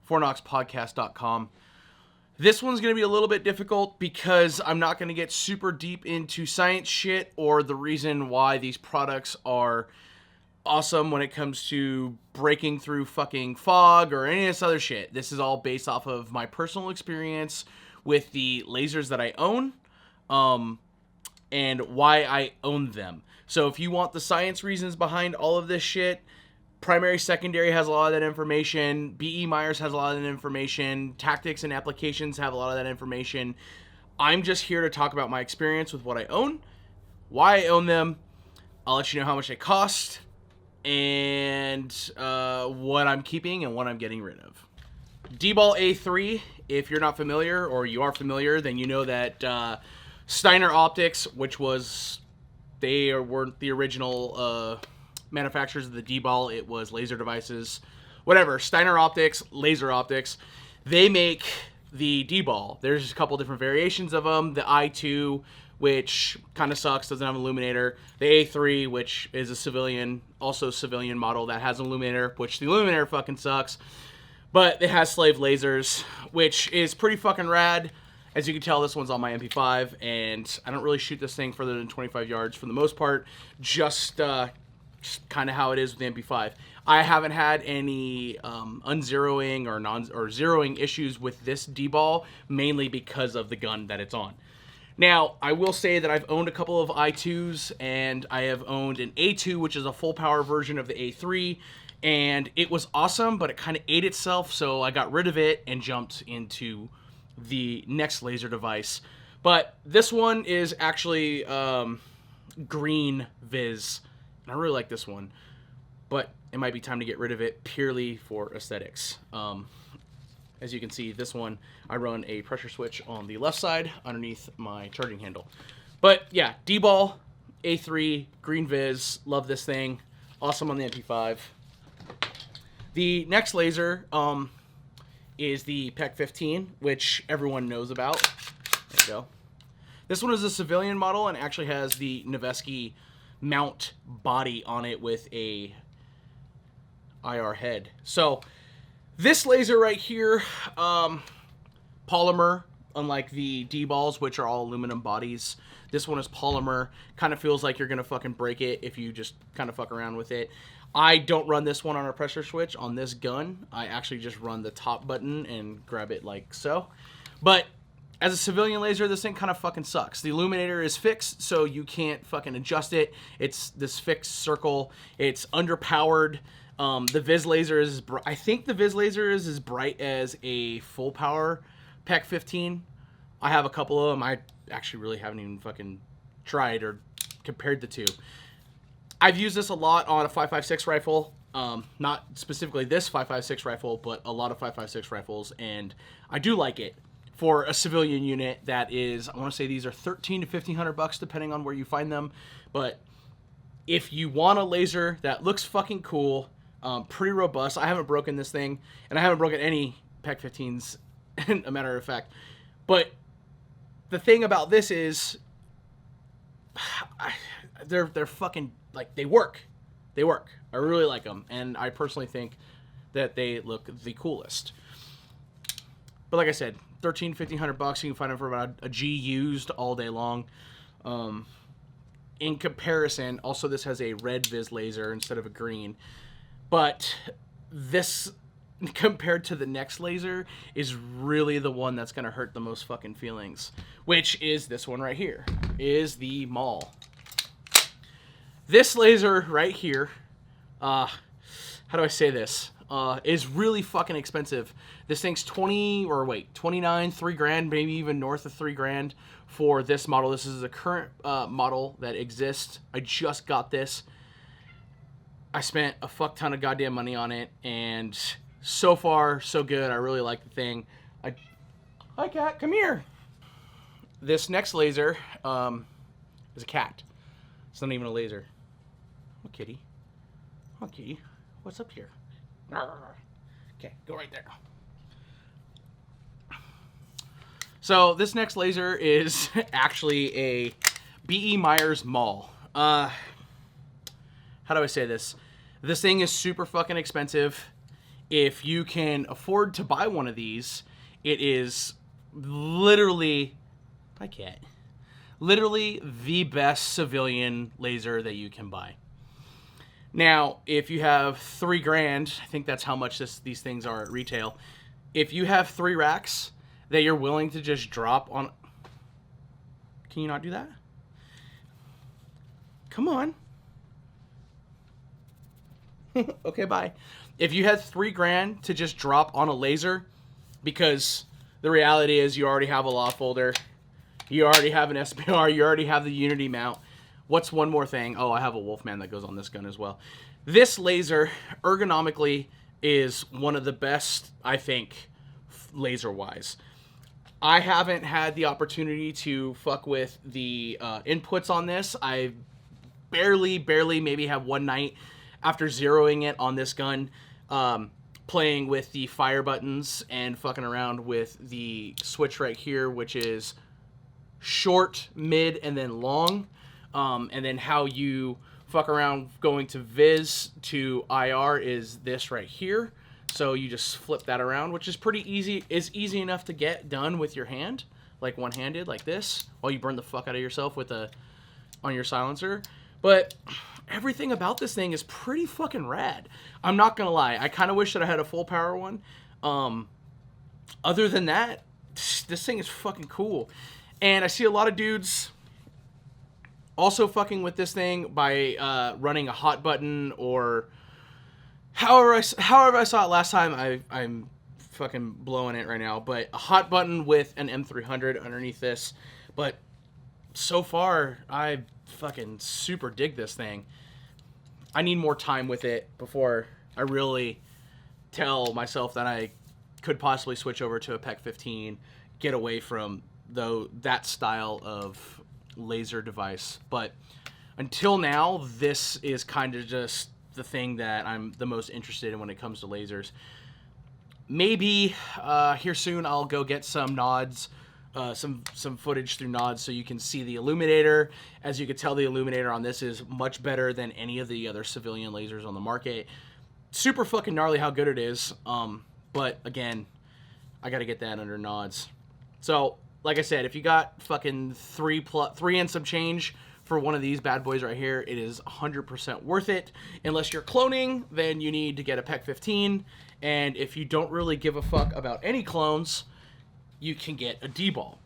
forknowspodcast.com. This one's going to be a little bit difficult because I'm not going to get super deep into science shit or the reason why these products are awesome when it comes to breaking through fucking fog or any of this other shit. This is all based off of my personal experience with the lasers that I own, and why I own them. So if you want the science reasons behind all of this shit, Primary Secondary has a lot of that information. B.E. Myers has a lot of that information. Tactics and Applications have a lot of that information. I'm just here to talk about my experience with what I own, why I own them. I'll let you know how much they cost, and what I'm keeping and what I'm getting rid of. DBAL A3, if you're not familiar, or you are familiar, then you know that Steiner Optics, which was, they weren't the original manufacturers of the DBAL, it was Laser Devices, whatever, Steiner Optics, Laser Optics, they make the DBAL. There's a couple different variations of them. The I2, which kind of sucks, doesn't have an illuminator. The A3, which is a civilian, also civilian model that has an illuminator, which the illuminator fucking sucks, but it has slave lasers, which is pretty fucking rad. As you can tell, this one's on my MP5, and I don't really shoot this thing further than 25 yards for the most part, just kind of how it is with the MP5. I haven't had any unzeroing or zeroing issues with this DBAL, mainly because of the gun that it's on. Now, I will say that I've owned a couple of I2s, and I have owned an A2, which is a full power version of the A3, and it was awesome, but it kind of ate itself, so I got rid of it and jumped into the next laser device. But this one is actually green Viz, and I really like this one, but it might be time to get rid of it purely for aesthetics. As you can see, this one, I run a pressure switch on the left side underneath my charging handle. But yeah, DBAL, A3, green Viz, love this thing. Awesome on the MP5. The next laser is the PEQ15, which everyone knows about. There you go. This one is a civilian model and actually has the Noveski mount body on it with a IR head. So this laser right here, polymer, unlike the DBALs, which are all aluminum bodies. This one is polymer. Kind of feels like you're going to fucking break it if you just kind of fuck around with it. I don't run this one on a pressure switch on this gun. I actually just run the top button and grab it like so. But as a civilian laser, this thing kind of fucking sucks. The illuminator is fixed, so you can't fucking adjust it. It's this fixed circle. It's underpowered. The Viz laser is, I think the Viz laser is as bright as a full power PEQ15. I have a couple of them. I actually really haven't even fucking tried or compared the two. I've used this a lot on a 5.56 rifle. Not specifically this 5.56 rifle, but a lot of 5.56 rifles, and I do like it. For a civilian unit that is, I want to say these are $1,300 to $1,500 depending on where you find them. But if you want a laser that looks fucking cool, pretty robust. I haven't broken this thing, and I haven't broken any PEQ15s, a matter of fact. But the thing about this is, they're fucking, like, they work. They work. I really like them, and I personally think that they look the coolest. But like I said, $1,300 to $1,500. You can find them for about a G used all day long. In comparison, also this has a red Viz laser instead of a green. But this, compared to the next laser, is really the one that's going to hurt the most fucking feelings. Which is this one right here. Is the MAWL. This laser right here, how do I say this? Is really fucking expensive. This thing's 29, $3,000, maybe even north of $3,000 for this model. This is a current model that exists. I just got this. I spent a fuck ton of goddamn money on it, and so far, so good. I really like the thing. Hi, cat, come here. This next laser is a cat. It's not even a laser. Oh, kitty. Oh, kitty. What's up here? Okay, go right there. So this next laser is actually a B.E. Myers MAWL. How do I say this? This thing is super fucking expensive. if you can afford to buy one of these, it is literally, literally the best civilian laser that you can buy. Now, if you have $3,000, I think that's how much these things are at retail. If you have 3 racks that you're willing to just drop on, can you not do that? Come on. Okay, bye. If you had $3,000 to just drop on a laser, because the reality is you already have a law folder, you already have an SPR, you already have the Unity mount. What's one more thing? Oh, I have a Wolfman that goes on this gun as well. This laser, ergonomically, is one of the best, I think, laser-wise. I haven't had the opportunity to fuck with the inputs on this. I barely maybe have one night after zeroing it on this gun, playing with the fire buttons and fucking around with the switch right here, which is short, mid, and then long. And then how you fuck around going to Viz to IR is this right here. So you just flip that around, which is pretty easy. It's easy enough to get done with your hand, like one-handed, like this, while you burn the fuck out of yourself with on your silencer. But everything about this thing is pretty fucking rad. I'm not gonna lie. I kind of wish that I had a full power one. Other than that, this thing is fucking cool. And I see a lot of dudes also fucking with this thing by running a hot button, or however I saw it last time. I'm fucking blowing it right now, but a hot button with an M300 underneath this. But so far, I fucking super dig this thing. I need more time with it before I really tell myself that I could possibly switch over to a PEQ15, get away from that style of laser device. But until now, this is kind of just the thing that I'm the most interested in when it comes to lasers. Maybe here soon I'll go get some nods, some footage through nods, so you can see the illuminator. As you can tell, the illuminator on this is much better than any of the other civilian lasers on the market. Super fucking gnarly how good it is. But again, I gotta get that under nods. So like I said, if you got fucking three and some change for one of these bad boys right here, it is 100% worth it. Unless you're cloning, then you need to get a PEQ15. And if you don't really give a fuck about any clones, you can get a DBAL.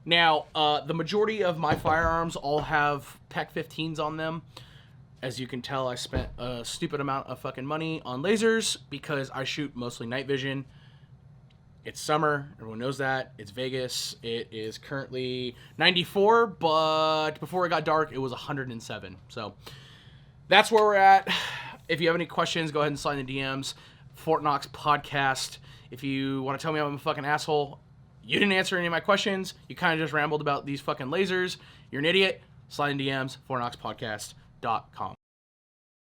Now, the majority of my firearms all have PEQ15s on them. As you can tell, I spent a stupid amount of fucking money on lasers because I shoot mostly night vision. It's summer. Everyone knows that. It's Vegas. It is currently 94, but before it got dark, it was 107. So that's where we're at. If you have any questions, go ahead and slide in the DMs. Fort Knox Podcast. If you want to tell me I'm a fucking asshole, you didn't answer any of my questions. You kind of just rambled about these fucking lasers. You're an idiot. Slide in DMs, fortknoxpodcast.com.